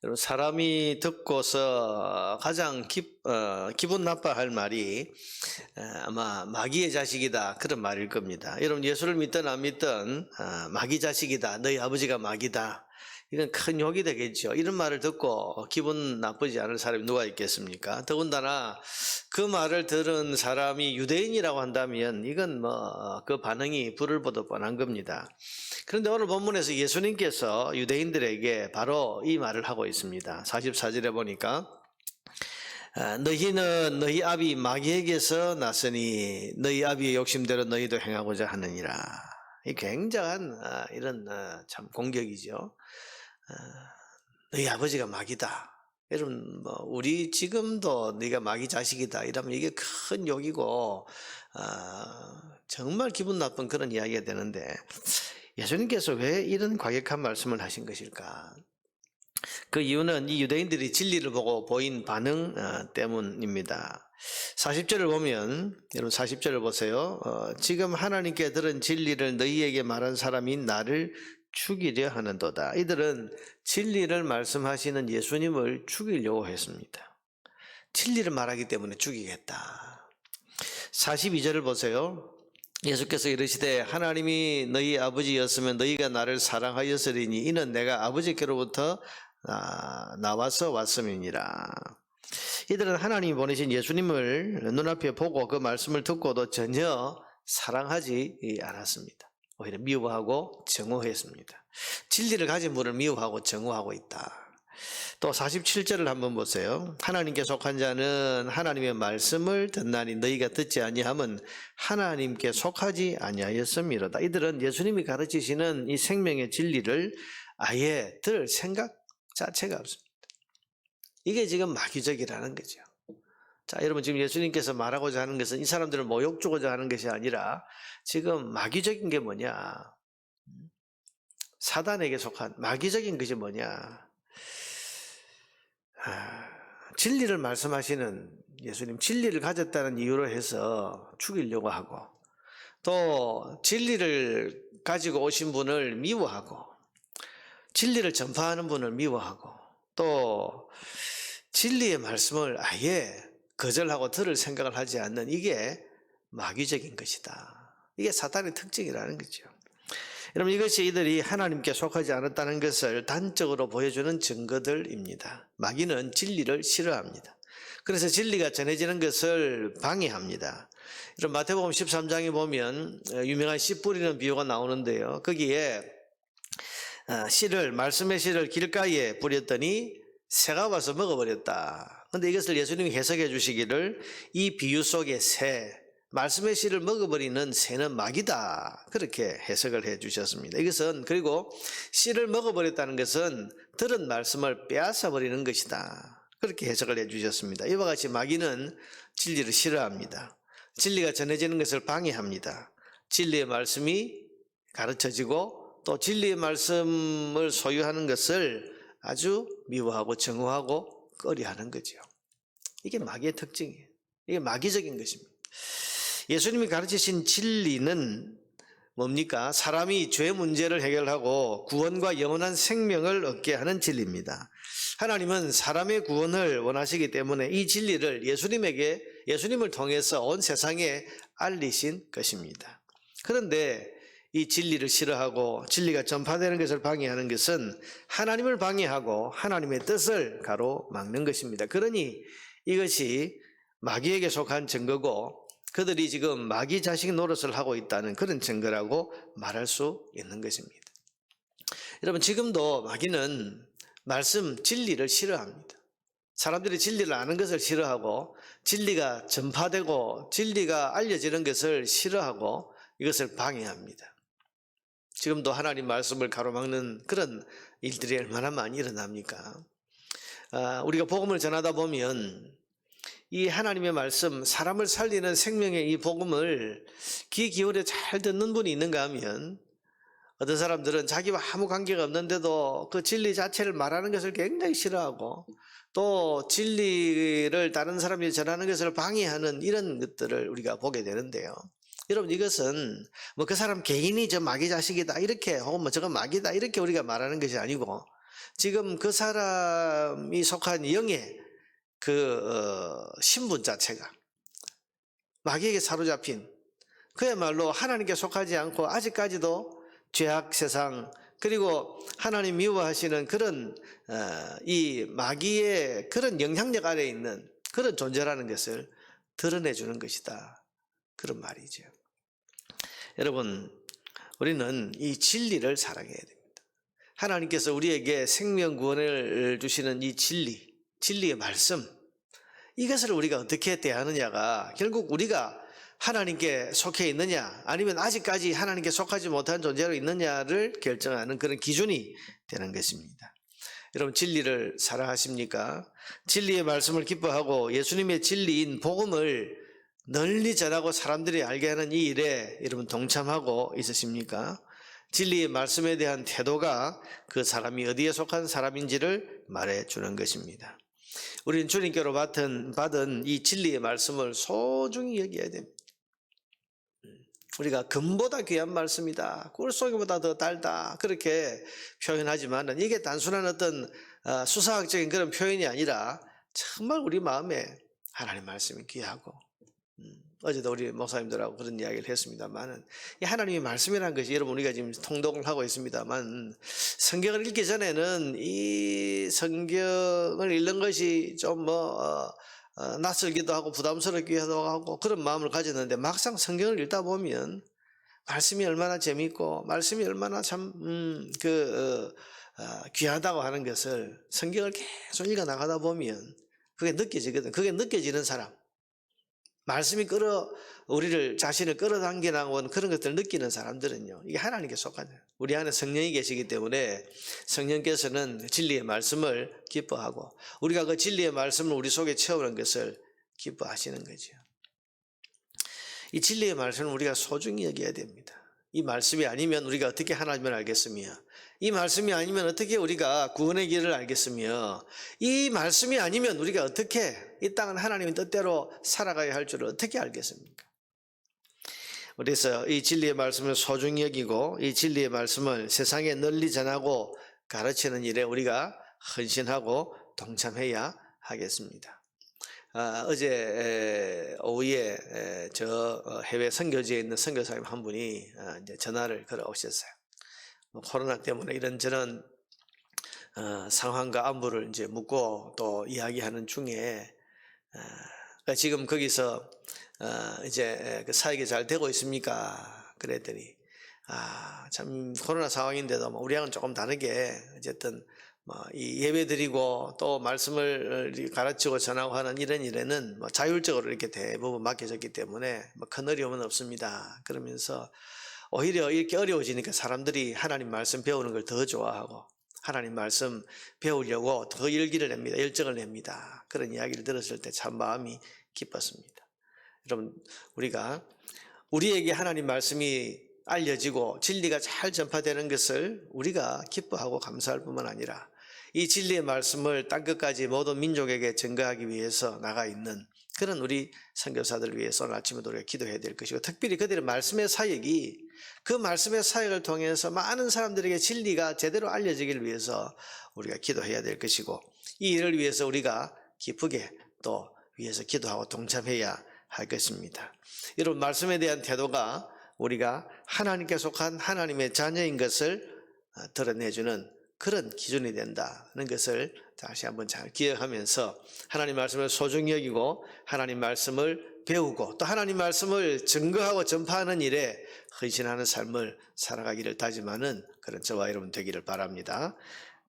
여러분, 사람이 듣고서 가장 기분 나빠할 말이 아마 마귀의 자식이다, 그런 말일 겁니다. 여러분, 예수를 믿든 안 믿든 마귀 자식이다, 너희 아버지가 마귀다, 이건 큰 욕이 되겠죠. 이런 말을 듣고 기분 나쁘지 않을 사람이 누가 있겠습니까? 더군다나 그 말을 들은 사람이 유대인이라고 한다면 이건 그 반응이 불을 보듯 뻔한 겁니다. 그런데 오늘 본문에서 예수님께서 유대인들에게 바로 이 말을 하고 있습니다. 44절에 보니까 너희는 너희 아비 마귀에게서 났으니 너희 아비의 욕심대로 너희도 행하고자 하느니라. 이 굉장한 이런 참 공격이죠. 너희 아버지가 마귀다. 여러분, 우리 지금도 네가 마귀 자식이다 이러면 이게 큰 욕이고 정말 기분 나쁜 그런 이야기가 되는데, 예수님께서 왜 이런 과격한 말씀을 하신 것일까? 그 이유는 이 유대인들이 진리를 보고 보인 반응 때문입니다. 40절을 보면, 여러분 40절을 보세요. 지금 하나님께 들은 진리를 너희에게 말한 사람이 나를 죽이려 하는도다. 이들은 진리를 말씀하시는 예수님을 죽이려고 했습니다. 진리를 말하기 때문에 죽이겠다. 42절을 보세요. 예수께서 이르시되 하나님이 너희 아버지였으면 너희가 나를 사랑하였으리니 이는 내가 아버지께로부터 나와서 왔음이니라. 이들은 하나님이 보내신 예수님을 눈앞에 보고 그 말씀을 듣고도 전혀 사랑하지 않았습니다. 오히려 미워하고 증오했습니다. 진리를 가진 분을 미워하고 증오하고 있다. 또 47절을 한번 보세요. 하나님께 속한 자는 하나님의 말씀을 듣나니 너희가 듣지 아니함은 하나님께 속하지 아니하였음이로다. 이들은 예수님이 가르치시는 이 생명의 진리를 아예 들을 생각 자체가 없습니다. 이게 지금 마귀적이라는 거죠. 자, 여러분, 지금 예수님께서 말하고자 하는 것은 이 사람들을 모욕 주고자 하는 것이 아니라 지금 마귀적인 게 뭐냐, 사단에게 속한 마귀적인 것이 뭐냐, 진리를 말씀하시는 예수님, 진리를 가졌다는 이유로 해서 죽이려고 하고, 또 진리를 가지고 오신 분을 미워하고, 진리를 전파하는 분을 미워하고, 또 진리의 말씀을 아예 거절하고 들을 생각을 하지 않는, 이게 마귀적인 것이다. 이게 사탄의 특징이라는 거죠. 여러분, 이것이 이들이 하나님께 속하지 않았다는 것을 단적으로 보여주는 증거들입니다. 마귀는 진리를 싫어합니다. 그래서 진리가 전해지는 것을 방해합니다. 여러분, 마태복음 13장에 보면 유명한 씨 뿌리는 비유가 나오는데요. 거기에 말씀의 씨를 길가에 뿌렸더니 새가 와서 먹어버렸다. 그런데 이것을 예수님이 해석해 주시기를 이 비유 속의 새, 말씀의 씨를 먹어버리는 새는 마귀다, 그렇게 해석을 해 주셨습니다. 이것은, 그리고 씨를 먹어버렸다는 것은 들은 말씀을 빼앗아 버리는 것이다, 그렇게 해석을 해 주셨습니다. 이와 같이 마귀는 진리를 싫어합니다. 진리가 전해지는 것을 방해합니다. 진리의 말씀이 가르쳐지고 또 진리의 말씀을 소유하는 것을 아주 미워하고 증오하고 꺼려하는 거죠. 이게 마귀의 특징이에요. 이게 마귀적인 것입니다. 예수님이 가르치신 진리는 뭡니까? 사람이 죄 문제를 해결하고 구원과 영원한 생명을 얻게 하는 진리입니다. 하나님은 사람의 구원을 원하시기 때문에 이 진리를 예수님을 통해서 온 세상에 알리신 것입니다. 그런데 이 진리를 싫어하고 진리가 전파되는 것을 방해하는 것은 하나님을 방해하고 하나님의 뜻을 가로막는 것입니다. 그러니 이것이 마귀에게 속한 증거고 그들이 지금 마귀 자식 노릇을 하고 있다는 그런 증거라고 말할 수 있는 것입니다. 여러분, 지금도 마귀는 진리를 싫어합니다. 사람들이 진리를 아는 것을 싫어하고 진리가 전파되고 진리가 알려지는 것을 싫어하고 이것을 방해합니다. 지금도 하나님 말씀을 가로막는 그런 일들이 얼마나 많이 일어납니까? 우리가 복음을 전하다 보면 이 하나님의 말씀, 사람을 살리는 생명의 이 복음을 귀 기울여 잘 듣는 분이 있는가 하면, 어떤 사람들은 자기와 아무 관계가 없는데도 그 진리 자체를 말하는 것을 굉장히 싫어하고 또 진리를 다른 사람이 전하는 것을 방해하는 이런 것들을 우리가 보게 되는데요. 여러분, 이것은 그 사람 개인이 저 마귀 자식이다 이렇게, 혹은 저건 마귀다 이렇게 우리가 말하는 것이 아니고, 지금 그 사람이 속한 영의 신분 자체가 마귀에게 사로잡힌, 그야말로 하나님께 속하지 않고 아직까지도 죄악 세상, 그리고 하나님 미워하시는 그런 이 마귀의 그런 영향력 아래에 있는 그런 존재라는 것을 드러내주는 것이다, 그런 말이죠. 여러분, 우리는 이 진리를 사랑해야 됩니다. 하나님께서 우리에게 생명 구원을 주시는 이 진리의 말씀, 이것을 우리가 어떻게 대하느냐가 결국 우리가 하나님께 속해 있느냐 아니면 아직까지 하나님께 속하지 못한 존재로 있느냐를 결정하는 그런 기준이 되는 것입니다. 여러분, 진리를 사랑하십니까? 진리의 말씀을 기뻐하고 예수님의 진리인 복음을 널리 전하고 사람들이 알게 하는 이 일에 여러분 동참하고 있으십니까? 진리의 말씀에 대한 태도가 그 사람이 어디에 속한 사람인지를 말해주는 것입니다. 우리는 주님께로 받은 이 진리의 말씀을 소중히 여겨야 됩니다. 우리가 금보다 귀한 말씀이다, 꿀송이보다 더 달다, 그렇게 표현하지만 이게 단순한 어떤 수사학적인 그런 표현이 아니라 정말 우리 마음에 하나님 말씀이 귀하고, 어제도 우리 목사님들하고 그런 이야기를 했습니다만, 이 하나님의 말씀이라는 것이, 여러분 우리가 지금 통독을 하고 있습니다만, 성경을 읽기 전에는 이 성경을 읽는 것이 좀 낯설기도 하고 부담스럽기도 하고 그런 마음을 가졌는데, 막상 성경을 읽다 보면 말씀이 얼마나 재미있고 말씀이 얼마나 참 귀하다고 하는 것을 성경을 계속 읽어 나가다 보면 그게 느껴지거든. 그게 느껴지는 사람, 말씀이 우리를 자신을 끌어당겨 나온 그런 것들을 느끼는 사람들은요, 이게 하나님께 속하죠. 우리 안에 성령이 계시기 때문에 성령께서는 진리의 말씀을 기뻐하고 우리가 그 진리의 말씀을 우리 속에 채우는 것을 기뻐하시는 거죠. 이 진리의 말씀을 우리가 소중히 여겨야 됩니다. 이 말씀이 아니면 우리가 어떻게 하나님을 알겠으며, 이 말씀이 아니면 어떻게 우리가 구원의 길을 알겠으며, 이 말씀이 아니면 우리가 어떻게 이 땅은 하나님의 뜻대로 살아가야 할 줄을 어떻게 알겠습니까? 그래서 이 진리의 말씀을 소중히 여기고 이 진리의 말씀을 세상에 널리 전하고 가르치는 일에 우리가 헌신하고 동참해야 하겠습니다. 어제 오후에 저 해외 선교지에 있는 선교사님 한 분이 이제 전화를 걸어 오셨어요. 코로나 때문에 이런저런 상황과 안부를 이제 묻고 또 이야기하는 중에 지금 거기서 이제 그 사역이 잘 되고 있습니까? 그랬더니 참 코로나 상황인데도 우리랑은 조금 다르게 어쨌든 이 예배 드리고 또 말씀을 가르치고 전하고 하는 이런 일에는 자율적으로 이렇게 대부분 맡겨졌기 때문에 큰 어려움은 없습니다. 그러면서 오히려 이렇게 어려워지니까 사람들이 하나님 말씀 배우는 걸 더 좋아하고 하나님 말씀 배우려고 더 열기를 냅니다. 열정을 냅니다. 그런 이야기를 들었을 때 참 마음이 기뻤습니다. 여러분, 우리에게 하나님 말씀이 알려지고 진리가 잘 전파되는 것을 우리가 기뻐하고 감사할 뿐만 아니라 이 진리의 말씀을 땅끝까지 모든 민족에게 전가하기 위해서 나가 있는 그런 우리 선교사들을 위해서 오늘 아침에도 우리가 기도해야 될 것이고, 특별히 그들의 말씀의 사역이 그 말씀의 사역을 통해서 많은 사람들에게 진리가 제대로 알려지기를 위해서 우리가 기도해야 될 것이고, 이 일을 위해서 우리가 기쁘게 또 위해서 기도하고 동참해야 할 것입니다. 여러분, 말씀에 대한 태도가 우리가 하나님께 속한 하나님의 자녀인 것을 드러내주는 그런 기준이 된다는 것을 다시 한번 잘 기억하면서 하나님 말씀을 소중히 여기고 하나님 말씀을 배우고 또 하나님 말씀을 증거하고 전파하는 일에 헌신하는 삶을 살아가기를 다짐하는 그런 저와 여러분 되기를 바랍니다.